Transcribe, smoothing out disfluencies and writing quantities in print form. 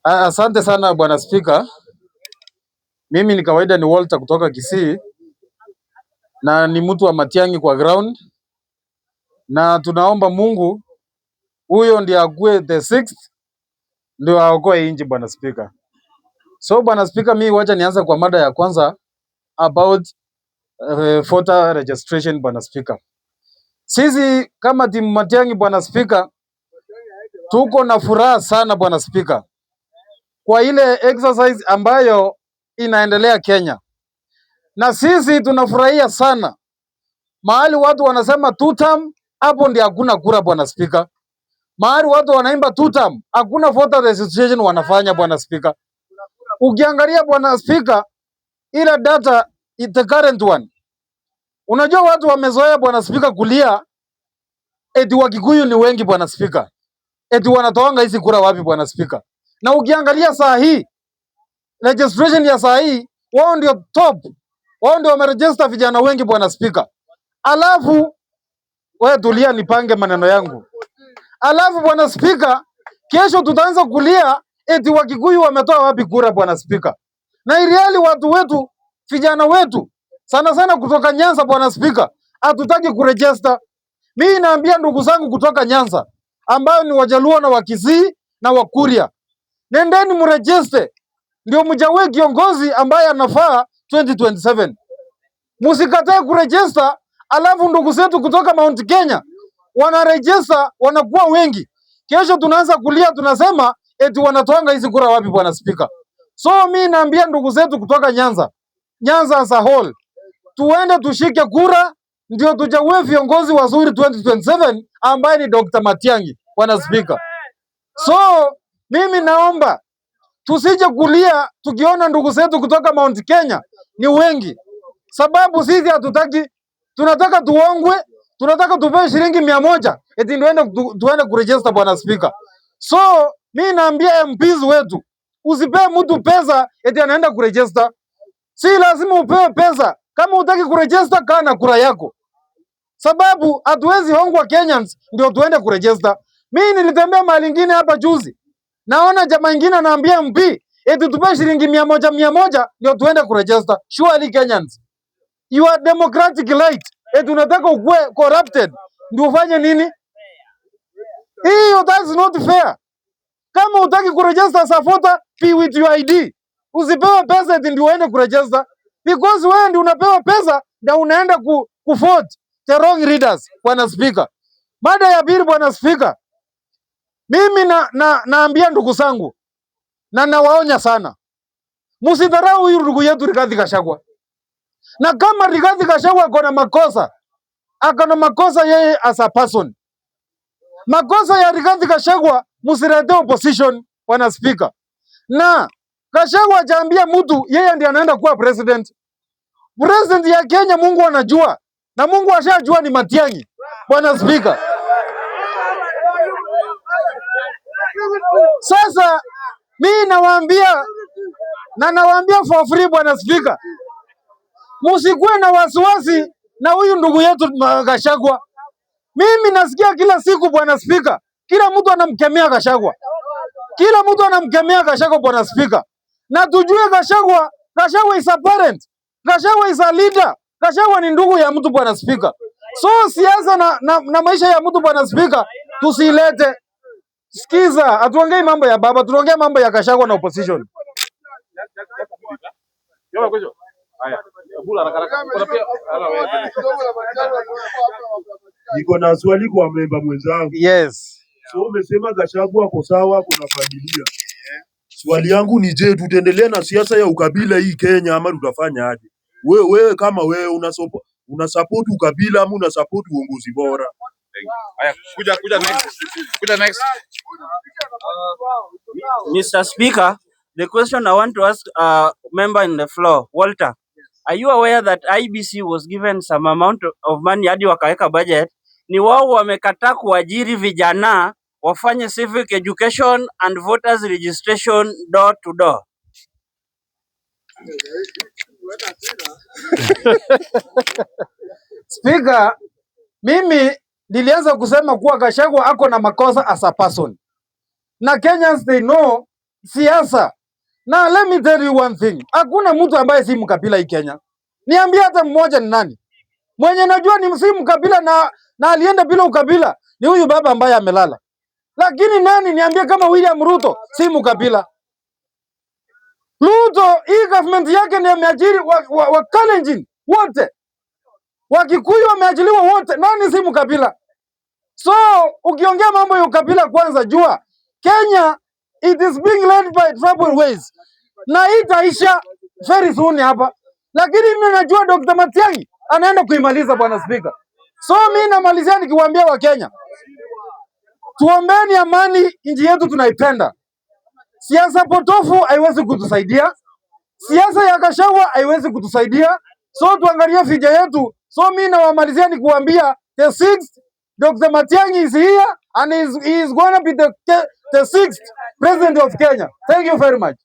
Asante sana bwana Spika. Mimi ni kawaida ni Walter kutoka Kisii na ni mtu wa Matiang'i kwa ground, na tunaomba Mungu huyo ndiye akuwe the sixth ndio aokoe inji bwana Spika. So bwana Spika, mimi wacha nianze kwa mada ya kwanza about voter registration bwana Spika. Sisi kama timu Matiang'i bwana Spika, tuko na furaha sana bwana Spika kwa ile exercise ambayo inaendelea Kenya, na sisi tunafurahia sana mahali watu wanasema two term, hapo ndio hakuna kura bwana Spika. Mahali watu wanaimba two term, hakuna voter registration wanafanya bwana Spika. Ukiangalia bwana Spika, ile data the current one, unajua watu wamezoea bwana Spika kulia eti Wakikuyu ni wengi bwana Spika, eti wanatoanga hizi kura wapi bwana Spika. Na ukiangalia saa hii registration ya saa hii, wao ndio top, wao ndio wameregister vijana wengi bwana Spika. Alafu wewe tulia, nipange maneno yangu. Alafu bwana Spika, kesho tutaanza kulia eti Wakikuyu wametoa wapi kura bwana Spika. Na iliali watu wetu, vijana wetu sana sana kutoka Nyanza bwana Spika, hatutaki kuregister. Mimi naambia ndugu zangu kutoka Nyanza ambao ni Wajaluo na Wakisii na Wakuria, nendeni mregister ndio mjawe kiongozi ambaye anafaa 2027. Musikatae kuregister, alafu ndugu zetu kutoka Mount Kenya wanaregister wanakuwa wengi. Kesho tunaanza kulia tunasema eti wanatoanga hizi kura wapi bwana Spika. So mimi naambia ndugu zetu kutoka Nyanza as a whole, tuende tushike kura ndio tujawe viongozi wazuri 2027 ambaye ni Dr. Matiang'i bwana Spika. So mimi naomba tusije kulia tukiona ndugu zetu kutoka Mount Kenya ni wengi, sababu sisi hatutaki, tunataka tuongwe, tunataka tupewe shilingi 100 eti tuende kuregister bwana Spika. So mimi naambia MPs wetu, usipe mtu pesa eti anaenda kuregister. Si lazima upewe pesa, kama utaki kuregister kaa na kura yako, sababu hatuwezi hongwa Kenyans ndio tuende kuregister. Mimi nilitembea mahali ingine hapa juzi, naona jamaa ingine anaambia MP eti tupe shilingi 100 ndio tuende kuregister. Surely Kenyans, you are democratic right, eti unataka ukue corrupted ndio ufanye nini? Hiyo that's not fair. Kama utaki kuregister as a voter, be with your ID. Usipewe pesa eti ndio uende kuregister, because wewe ndio unapewa pesa na unaenda kuvote the wrong readers bwana Speaker. Mada ya pili bwana Speaker, mimi naambia ndugu zangu na nawaonya sana, msidharau huyu ndugu yetu Rigathi Gachagua. Na kama Rigathi Gachagua akona makosa yeye as a person. Makosa ya Rigathi Gachagua msirete opposition bwana Speaker. Na Gachagua hajaambia mtu yeye ndiye anaenda kuwa president. President ya Kenya Mungu anajua, na Mungu ashajua ni Matiang'i bwana Speaker. Sasa mimi nawaambia for free bwana Speaker, msikuwe na wasiwasi na huyu ndugu yetu Gachagua. Mimi nasikia kila siku bwana Speaker, kila mtu anamkemea Gachagua. Kila mtu anamkemea Gachagua bwana Speaker. Na tujue Gachagua is a parent. Gachagua is a leader. Gachagua ni ndugu ya mtu bwana Speaker. So siasa na maisha ya mtu bwana Speaker tusilete. Sikiza, hatuongei mambo ya baba, tunaongea mambo ya Gachagua na opposition. Niko na swali kwa memba mwenzangu. Yes. So umesema Gachagua kwa sawa, kuna familia. Swali yangu ni je, tutaendelea na siasa ya ukabila hii Kenya ama tutafanya aje? Wewe kama wewe una support ukabila ama una support uongozi bora? Haya, kuja next. Mr. Speaker, the question I want to ask member in the floor, Walter, are you aware that IBC was given some amount of money hadi wakaweka budget? Ni wao wamekataa kuajiri vijana wafanye civic education and voters registration door to door. Speaker, mimi nilianza kusema kuwa Gachagua ako na makosa as a person. Na Kenyans they know siasa. Na let me tell you one thing. Hakuna mtu ambaye si mkabila hii Kenya. Niambie hata mmoja ni nani? Mwenye najua ni si mkabila na alienda bila ukabila ni huyu baba ambaye amelala. Lakini nani niambie kama William Ruto si mkabila? Ruto hii government yake ni ameajiri wa Kalenjin wote. Wakikuyu wameajiliwa wote. Nani si mkabila? So ukiongea mambo ya ukabila kwanza jua Kenya it is being led by tribal ways. Na itaisha very soon hapa. Lakini mimi najua Dr. Matiang'i anaenda kuimaliza bwana speaker. So mimi namalizia nikiwaambia wa Kenya, tuombeni amani, nchi yetu tunaipenda. Siasa potofu haiwezi kutusaidia. Siasa ya Gachagua haiwezi kutusaidia. So tuangalie fija yetu. So mimi nawamalizia nikiwaambia the 6th Dr. Matiang'i is here and he is going to be the 6th president of Kenya. Thank you very much.